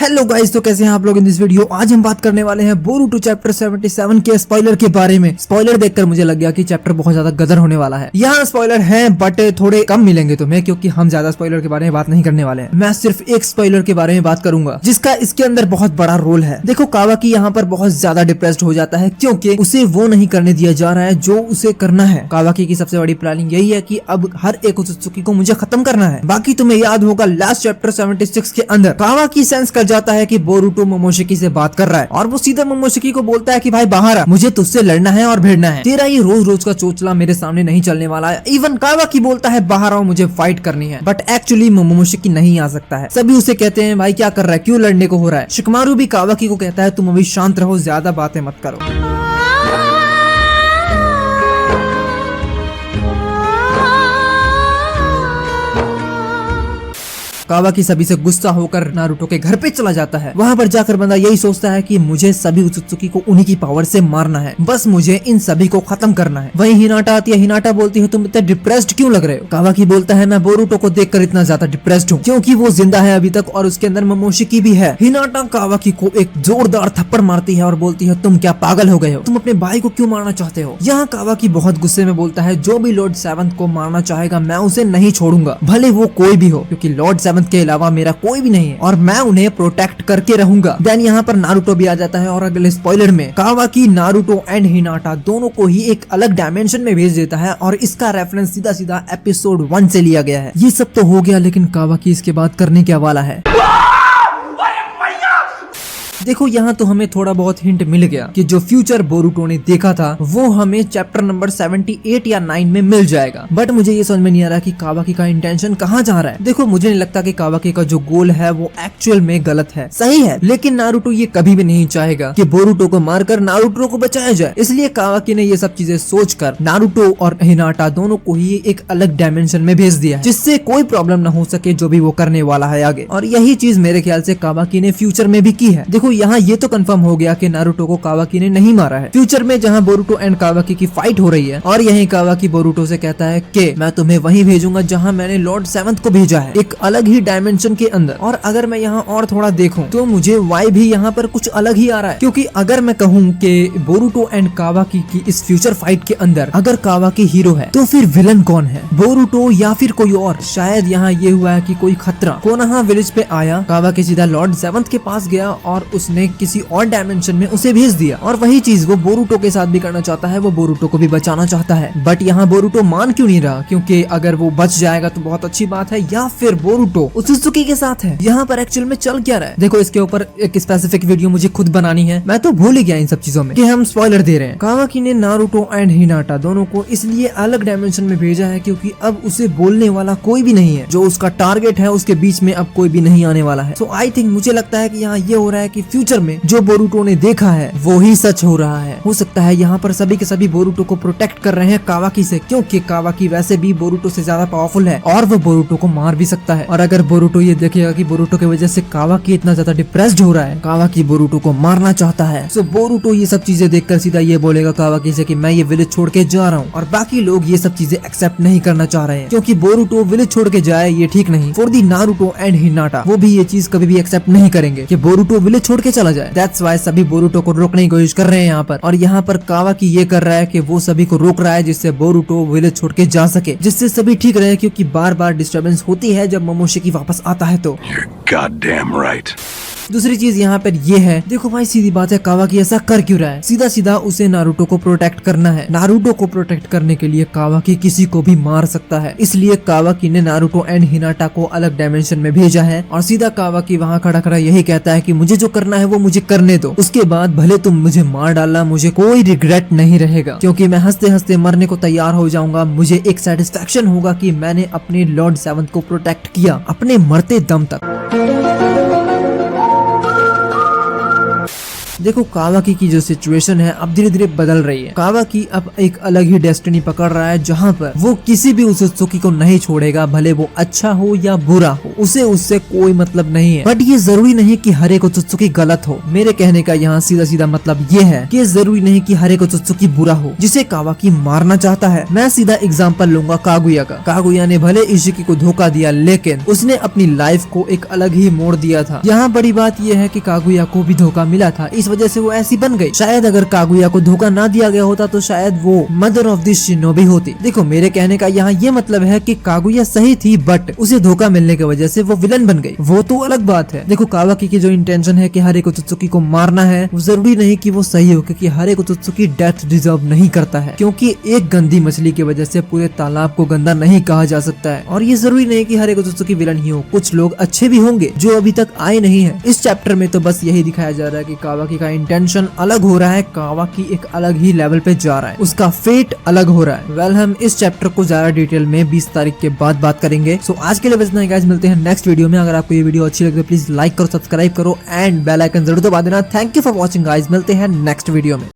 Hello guys, तो कैसे हैं आप लोग इन दिस वीडियो। आज हम बात करने वाले हैं बोरुटो चैप्टर 77 के स्पॉइलर के बारे में। स्पॉइलर देखकर मुझे लग गया कि चैप्टर बहुत ज्यादा गदर होने वाला है। यहाँ स्पॉइलर हैं बट थोड़े कम मिलेंगे तुम्हें, क्योंकि हम ज्यादा स्पॉइलर के बारे में बात नहीं करने वाले हैं। मैं सिर्फ एक स्पॉइलर के बारे में बात करूंगा जिसका इसके अंदर बहुत बड़ा रोल है। देखो, कावाकी यहाँ पर बहुत ज्यादा डिप्रेस्ड हो जाता है क्योंकि उसे वो नहीं करने दिया जा रहा है जो उसे करना है। कावाकी की सबसे बड़ी प्लानिंग यही है कि अब हर एक उत्सुकी को मुझे खत्म करना है। बाकी तुम्हें याद होगा लास्ट चैप्टर 76 के अंदर कावाकी सेंस कर जाता है कि बोरुटो मोमोशिकी से बात कर रहा है और वो सीधा मोमोशिकी को बोलता है कि भाई बाहर आ, मुझे तुझसे लड़ना है और भिड़ना है। तेरा ये रोज रोज का चोचला मेरे सामने नहीं चलने वाला है। इवन कावाकी बोलता है बाहर आओ, मुझे फाइट करनी है। बट एक्चुअली मोमोशिकी नहीं आ सकता है। सभी उसे कहते हैं भाई क्या कर रहा है, क्यों लड़ने को हो रहा है। शिकमारू भी कावाकी को कहता है तुम अभी शांत रहो, ज्यादा बातें मत करो। कावाकी सभी से गुस्सा होकर नारुतो के घर पे चला जाता है। वहाँ पर जाकर बंदा यही सोचता है कि मुझे सभी उत्सुकी को उन्हीं की पावर से मारना है, बस मुझे इन सभी को खत्म करना है। वहीं हिनाटा आती है। हिनाटा बोलती है तुम इतने डिप्रेस्ड क्यों लग रहे हो। कावाकी बोलता है मैं बोरुटो को देखकर इतना ज्यादा डिप्रेस्ड हूँ क्योंकि वो जिंदा है अभी तक और उसके अंदर मोमोशिकी भी है। हिनाटा कावाकी को एक जोरदार थप्पड़ मारती है और बोलती है तुम क्या पागल हो गए हो, तुम अपने भाई को क्यों मारना चाहते हो। यहाँ कावाकी बहुत गुस्से में बोलता है जो भी लॉर्ड सेवंथ को मारना चाहेगा मैं उसे नहीं छोड़ूंगा, भले वो कोई भी हो, क्योंकि लॉर्ड सेवंथ के अलावा मेरा कोई भी नहीं है और मैं उन्हें प्रोटेक्ट करके रहूंगा। देन यहाँ पर नारुतो भी आ जाता है और अगले स्पॉइलर में कावाकी नारुतो एंड हिनाटा दोनों को ही एक अलग डायमेंशन में भेज देता है और इसका रेफरेंस सीधा सीधा एपिसोड 1 से लिया गया है। ये सब तो हो गया, लेकिन कावाकी इसके बाद करने क्या वाला है। देखो, यहाँ तो हमें थोड़ा बहुत हिंट मिल गया कि जो फ्यूचर बोरुटो ने देखा था वो हमें चैप्टर नंबर 78 या 9 में मिल जाएगा। बट मुझे ये समझ में नहीं आ रहा कि कावाकी का इंटेंशन कहाँ जा रहा है। देखो, मुझे नहीं लगता कि कावाकी का जो गोल है वो एक्चुअल में गलत है, सही है, लेकिन नारुतो ये कभी भी नहीं चाहेगा कि बोरुटो को मारकर नारुतो को बचाया जाए। इसलिए कावाकी ने ये सब चीजें सोचकर नारुतो और हिनाटा दोनों को ही एक अलग डायमेंशन में भेज दिया है, जिससे कोई प्रॉब्लम न हो सके जो भी वो करने वाला है आगे। और यही चीज मेरे ख्याल से कावाकी ने फ्यूचर में भी की है। देखो, यहाँ ये तो कंफर्म हो गया कि नारुतो को कावाकी ने नहीं मारा है। फ्यूचर में जहाँ बोरुटो एंड कावाकी की फाइट हो रही है और यहीं कावाकी बोरुटो से कहता है कि मैं तुम्हें वहीं भेजूंगा जहाँ मैंने लॉर्ड सेवंथ को भेजा है, एक अलग ही डायमेंशन के अंदर। और अगर मैं यहाँ और थोड़ा देखूं तो मुझे वाई भी यहाँ पर कुछ अलग ही आ रहा है, क्योंकि अगर मैं कहूँ कि बोरुटो एंड कावाकी की इस फ्यूचर फाइट के अंदर अगर कावाकी हीरो है तो फिर विलन कौन है, बोरुटो या फिर कोई और। शायद यहाँ ये हुआ है कि कोई खतरा कोनोहा विलेज पे आया, कावाकी सीधा लॉर्ड सेवंथ के पास गया और उसने किसी और डायमेंशन में उसे भेज दिया। और वही चीज वो बोरुटो के साथ भी करना चाहता है, वो बोरुटो को भी बचाना चाहता है। बट यहाँ बोरुटो मान क्यों नहीं रहा, क्योंकि अगर वो बच जाएगा तो बहुत अच्छी बात है, या फिर बोरुटो उत्सुकी के साथ है। यहाँ पर एक्चुअल में चल क्या रहा है। देखो, इसके ऊपर एक स्पेसिफिक वीडियो मुझे खुद बनानी है, मैं तो भूल ही गया इन सब चीजों में कि हम स्पॉइलर दे रहे हैं। कावाकी ने नारुतो एंड हिनाटा दोनों को इसलिए अलग डायमेंशन में भेजा है क्योंकि अब उसे बोलने वाला कोई भी नहीं है। जो उसका टारगेट है उसके बीच में अब कोई भी नहीं आने वाला है। सो आई थिंक मुझे लगता है कि यहाँ ये हो रहा है कि फ्यूचर में जो बोरुटो ने देखा है वो ही सच हो रहा है। हो सकता है यहाँ पर सभी के सभी बोरुटो को प्रोटेक्ट कर रहे हैं कावाकी से, क्योंकि कावाकी वैसे भी बोरुटो से ज्यादा पावरफुल है और वो बोरुटो को मार भी सकता है। और अगर बोरुटो ये देखेगा कि बोरुटो की वजह से कावाकी इतना ज्यादा डिप्रेस्ड हो रहा है, कावाकी बोरुटो को मारना चाहता है, सो बोरुटो ये सब चीजें देखकर सीधा ये बोलेगा कावाकी से कि मैं ये विलेज छोड़ के जा रहा हूँ। और बाकी लोग ये सब चीजें एक्सेप्ट नहीं करना चाह रहे हैं, क्योंकि बोरुटो विलेज छोड़ के जाए ये ठीक नहीं। For the Naruto and Hinata वो भी ये चीज कभी भी एक्सेप्ट नहीं करेंगे कि बोरुटो विलेज छोड़ के चला जाए। दैट्स व्हाई सभी बोरुटो को रोकने की कोशिश कर रहे हैं यहाँ पर। और यहाँ पर कावाकी ये कर रहा है कि वो सभी को रोक रहा है जिससे बोरुटो विलेज छोड़ के जा सके, जिससे सभी ठीक रहे, क्योंकि बार बार डिस्टर्बेंस होती है जब मोमोशिकी वापस आता है तो। You're goddamn right. दूसरी चीज यहाँ पर ये है, देखो भाई सीधी बात है, कावाकी ऐसा कर क्यों रहा है। सीधा सीधा उसे नारुतो को प्रोटेक्ट करना है। नारुतो को प्रोटेक्ट करने के लिए कावाकी किसी को भी मार सकता है, इसलिए कावाकी ने नारुतो एंड हिनाटा को अलग डायमेंशन में भेजा है। और सीधा कावाकी वहाँ खड़ा खड़ा यही कहता है कि मुझे जो करना है वो मुझे करने दो, उसके बाद भले तुम मुझे मार डालना, मुझे कोई रिग्रेट नहीं रहेगा, क्योंकि मैं हंसते हंसते मरने को तैयार हो जाऊंगा। मुझे एक सेटिस्फेक्शन होगा कि मैंने अपने लॉर्ड सेवंथ को प्रोटेक्ट किया अपने मरते दम तक। देखो कावाकी की जो सिचुएशन है अब धीरे धीरे बदल रही है। कावाकी अब एक अलग ही डेस्टिनी पकड़ रहा है जहाँ पर वो किसी भी उत्सुकी को नहीं छोड़ेगा, भले वो अच्छा हो या बुरा हो, उसे उससे कोई मतलब नहीं है। बट ये जरूरी नहीं कि हर एक उत्सुकी गलत हो। मेरे कहने का यहाँ सीधा सीधा मतलब ये है कि जरूरी नहीं कि हर एक उत्सुकी बुरा हो जिसे कावाकी मारना चाहता है। मैं सीधा एग्जांपल लूंगा कागुया का। कागुया ने भले इशिकी को धोखा दिया लेकिन उसने अपनी लाइफ को एक अलग ही मोड़ दिया था। यहाँ बड़ी बात यह है कि कागुया को भी धोखा मिला था, इस वजह से वो ऐसी बन गई। शायद अगर कागुया को धोखा ना दिया गया होता तो शायद वो मदर ऑफ द शिनोबी होती। देखो मेरे कहने का यहाँ ये मतलब है कि कागुया सही थी बट उसे धोखा मिलने की वजह से वो विलन बन गई, वो तो अलग बात है। देखो कावाकी की जो इंटेंशन है कि हर एक उत्सुकी को मारना है, वो जरूरी नहीं कि वो सही हो, क्योंकि हर एक उत्सुकी डेथ डिजर्व नहीं करता है, क्योंकि एक गंदी मछली की वजह से पूरे तालाब को गंदा नहीं कहा जा सकता है। और ये जरूरी नहीं कि हर एक उत्सुकी विलन ही हो, कुछ लोग अच्छे भी होंगे जो अभी तक आए नहीं है। इस चैप्टर में तो बस यही दिखाया जा रहा है कि कावाकी का इंटेंशन अलग हो रहा है, कावाकी एक अलग ही लेवल पे जा रहा है, उसका फेट अलग हो रहा है। वेल हम इस चैप्टर को ज्यादा डिटेल में 20 तारीख के बाद बात करेंगे। सो आज के लिए बस इतना ही गाइस, मिलते हैं नेक्स्ट वीडियो में। अगर आपको ये वीडियो अच्छी लगे तो प्लीज लाइक करो, सब्सक्राइब करो एंड बेल आइकन जरूर दबा देना। Thank you for watching guys, मिलते हैं नेक्स्ट वीडियो में।